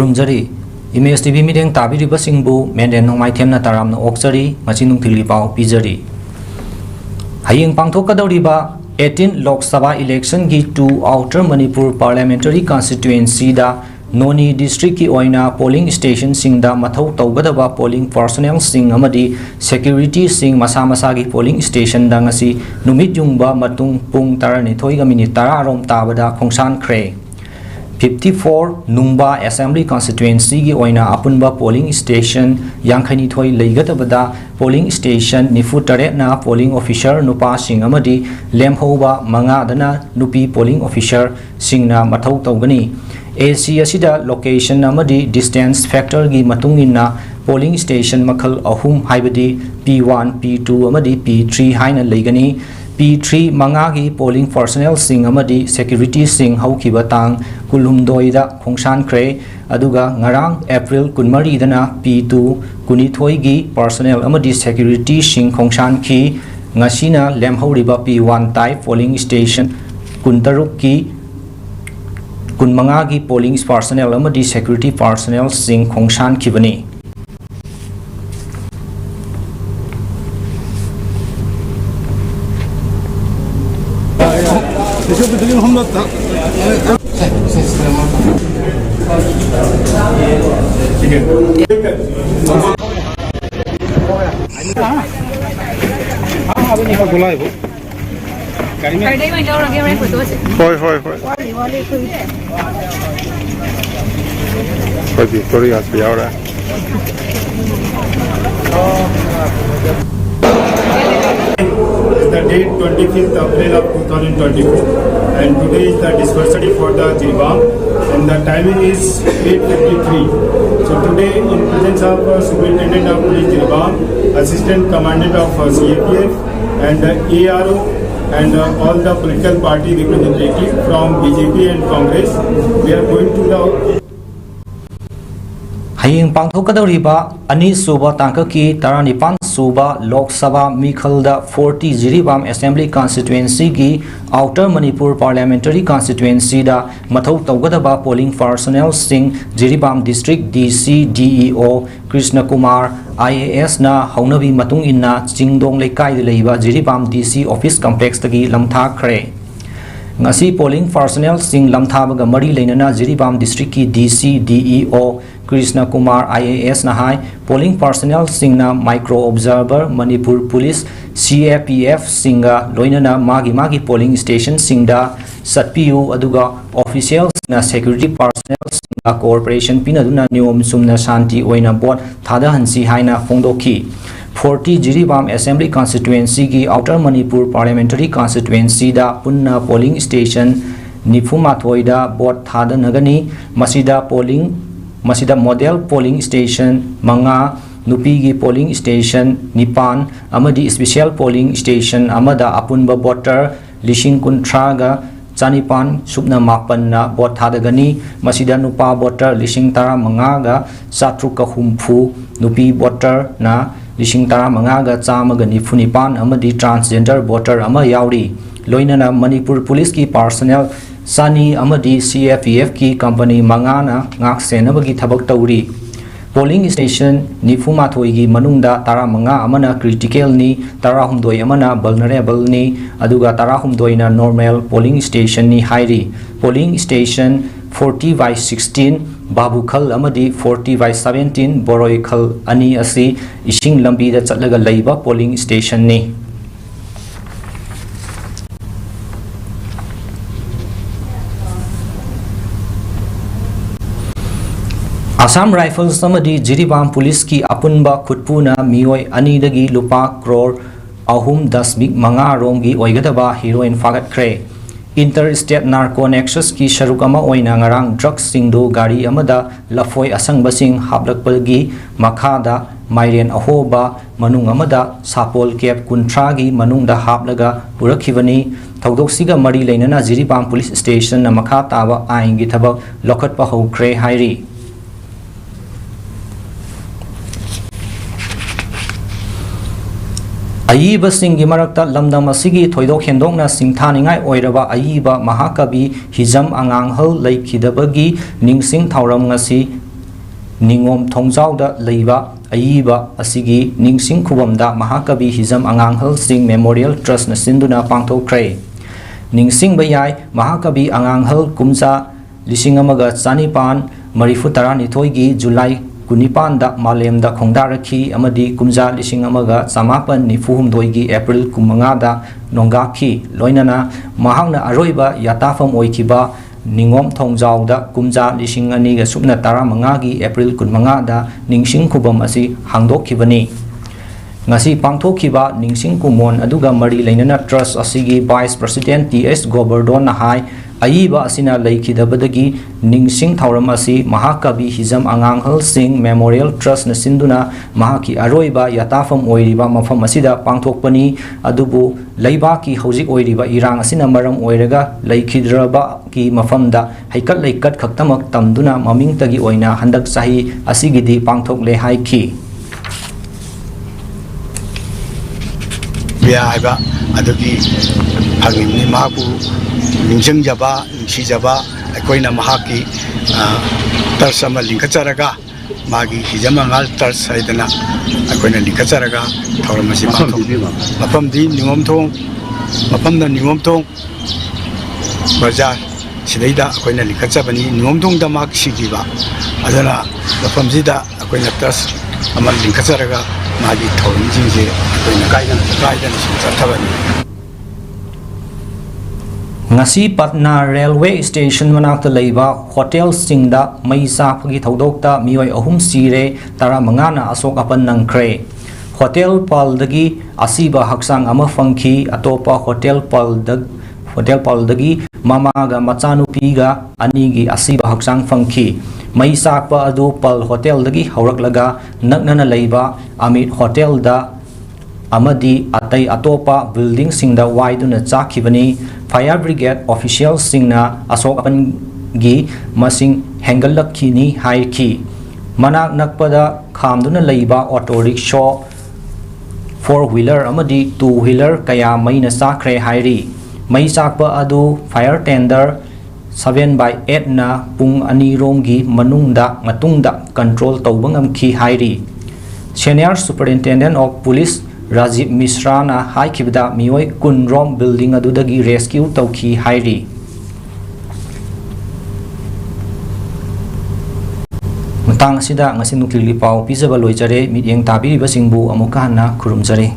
खुरुमजरी image TV medium ताबीरिबसिंगबु मेंडेन नोंमाइ थेमना तारामना ओक्चरी मचिनुंग थिली पाव पिजरी हयेंग पांथोकदौरिबा 18 लोक सभा election की 2 आउटर मणिपुर पार्लियामेंटरी कॉन्स्टिट्यूएंसी दा नोनी डिस्ट्रिक्ट की ओइना पोलिंग स्टेशन सिंगदा मथौ तौगदबा पोलिंग पर्सनल सिंग अमदी सिक्योरिटी सिंग मसा मसा की पोलिंग स्टेशन दा ngasi नुमित युंगबा मतुंग पुंग 12 मिनिट 10 रोम ताबदा खोंसान ख्रे 54 नुंगबा असेंबली कॉन्स्टिट्यूएंसी की ओइना अपुनबा पोलिंग स्टेशन यांखनी थोई लेगदबदा पोलिंग स्टेशन निफु तरे ना पोलिंग ऑफिसर नुपा सिंग अमदी लेमहोबा मंगा दना नुपी पोलिंग ऑफिसर सिंगना मथौ तौगनी AC असिदा लोकेशन अमदी डिस्टेंस फैक्टर की मतुंगिना polling station मखल अहुम हाइबदी P1 P2 अमदी P3 हाइना लेगनी P3 मंगा की पोलिंग पर्सनल सिंग अमदी सिक्योरिटी सिंग हौखिबा तांग कुलहुमदोइदा खोंसान ख्रे अदुगा ngarang April 13 दना P2 कुनिथोई की पर्सनल अमदी सिक्योरिटी सिंग खोंसान की ngasiना लेमहौरिबा P1 टाइप पोलिंग स्टेशन कुंतरुक की कुनमंगा की polling personal अमदी security personal Singh खोंसान खिबनी Victoria hacia ahora. The date 25th April of 2024 and today is the dispensary for the Jiribam and the timing is 8:53. So today in presence of Superintendent of Police Jiribam, Assistant Commandant of CAPF and ARO and all the political party representatives from BJP and Congress, we are going to the हयेंग पांथोकदौरिबा अनि सुबा तांककी 19 सुबा लोक सभा मिखलदा 40 Jiribam assembly constituency की outer Manipur parliamentary constituency दा मथौ तौगदबा पोलिंग पर्सनल सिंग Jiribam district DC DEO Krishna Kumar IAS ना हौनबी मतुंग इन्ना चिंगदोंग लेकाई लेइबा जिरीबाम DC ऑफिस कॉम्प्लेक्स तगी लमथाखरे ngasi पोलिंग पर्सनल सिंग लमथाबगा मरी लेनना जिरीबाम डिस्ट्रिक्ट की DC DEO Krishna Kumar IAS नहाय पोलिंग पर्सनल सिंगना micro observer Manipur police CAPF सिंगा लोइनना मागी polling station सिंगदा सत्पियु अदुगा official सिंगना security personal सिंगा कोऑपरेशन पिनदुना नियम सुमना शांति ओइना बोट थादा हंसी हाइना फोंदोखी 40 जिरीबाम असेंबली कॉन्स्टिट्यूएंसी की आउटर मणिपुर पार्लियामेंटरी कॉन्स्टिट्यूएंसी दा पुन्ना polling station निफुमाथोइदा boat थादा नगनी मसीदा model polling station मंगा नुपी की polling station निपान अमदी special polling station अमदा अपुनबा voter लिशिंग कुंथ्रागा चानिपान Subna मापन्ना boat थादगनी मसीदा नुपा voter लिशिंग तारा मंगागा सात्रुका हुमफु नुपी वोटर ना लिशिंग तारा मंगागा चामगा निफुनिपान अमदी ट्रांसजेंडर वोटर अमा यावरी लोइनना मणिपुर पुलिस की पर्सनल सानी अमदी CAPF की कंपनी मंगाना ngak senabagi thabak tawri polling station निफुमाथोई की मनुंगदा तारा मंगा अमना क्रिटिकल नि तारा हुमदोई अमना वल्नरेबल नि अदुगा तारा हुमदोइना नॉर्मल पोलिंग स्टेशन नि हाइरी पोलिंग स्टेशन 40/16 बाबुखल अमदी 40/17 बोरोइखल अनि असि इसिंग लंबीदा चटलगा लैबा पोलिंग स्टेशन नि असम राइफल्स अमदी जिरीबाम पुलिस की अपुनबा खुटपुना मियोय अनीदगी लुपा क्रोर अहुम 10.5 रोंगी ओइगदबा हीरोइन फागतख्रे इंटर स्टेट नार्को नेक्सस की शरुक अमा ओइना ngarang ड्रग्स सिंगदो गाड़ी अमदा लफोय असंगबसिंग हाबलकपगी मखादा माइरेन अहोबा मनुंग अमदा सापोल केप कुंथ्रागी मनुंगदा हाबलगा पुरखिबनी थौदोक्सिगा मरी लेनना जिरीबाम पुलिस स्टेशन न मखा ताबा आइंगी थबक लखटपा हौख्रे हाइरी अयीबा सिंगी मरक्ता लमदम असिगी थोइदोक हेंदोकना सिंथानिंगाई ओइरबा अयीबा महाकवि Hijam आंगांहल लैखिदबगी निंगसिंग थावरम ngasi Ningom Thongjauda Leiba Ayiba Asigi Ningsing Khubamda Mahakabi Hizam Anganghal Singh Memorial Trust na Sinduna Pangthokre. Ningsing Bayai Mahakabi Anganghal Kumsa Lishingamaga Sanipan Marifutara Nitoigi July Kunipanda Malemda Khongdaraki Amadi Kumza Lishingamaga Samapan Nifuhum Doigi April Kumangada Nongaki Loinana Mahangna Aroiba Yatafam Oikiba Ningom Thongjauda Kumza Lishingani Subna Tara Mangagi April Kunmangada Ningsing Kubam Asi Hangdokibani Ngasi Pangthokiba Ningsing Kumon Aduga Mari Lainana Trust Asigi Vice President T.S. Goberdon Nahai Ayiba Asina Laikidabadagi Ningsing Thauramasi Mahakabi Hizam Anganghal Singh Memorial Trust na Sinduna Mahaki Aroiba Yatafam Oiriba Mafam Asida Pangthokpani Adubu Laibaki Hojik Oiriba Irang Asina Maram Oiraga Laikidraba ki Mafamda Haikat Laikat Khaktamak Tamduna Mamingtagi Oina Handak Sahi Asigidi Pangthokle Haiki Biaiba Adugi Hagimni Mahapu Ningsing Jaba, Ningsi Jaba, Akoina Mahaki, Tarsama Linkacharaga, Magi Hijamangal Tars Saidana, Akoina Linkacharaga, Tauramasi Mapam di Nimomtong, Mapam the Nimomtong, Bajar, Sidaida, Akoina Linkachabani, Nimomtong the Mak Shikiba, Adana, Mapam Zida, Akoina Tars, Amal Linkacharaga, Magi Tauram Jinji, Akoina Guidance, Tabani. Ngasi Patna Railway Station manakta leiba hotel singda maisa phagi thodokta mioi ahum sire tara mangana asok apan nangkre hotel paldagi asiba haksang ama fangki atopa hotel paldagi mamaga machanupiga anigi asiba haksang fangki maisa pa adu pal hotel dagi hawraklaga naknana leiba amit hotel da Amadi Atai Atopa building singda waiduna chakibani fire brigade officials singna asok apan gi masing hengalakini haiki manak nakpada khamduna leiba auto rickshaw 4-wheeler amadi 2-wheeler kaya maina sakre hairi mai sakpa adu fire tender 7/8 na pung aniromgi matungda control tawbang amki hairi senior superintendent of police Rajiv Mishra na hai kibda mioi kunrom building adudagi rescue tauki hairi matang asida ngasi nukli pau pizaba loijare midyeng tabiri basingbu amuka na kurumjare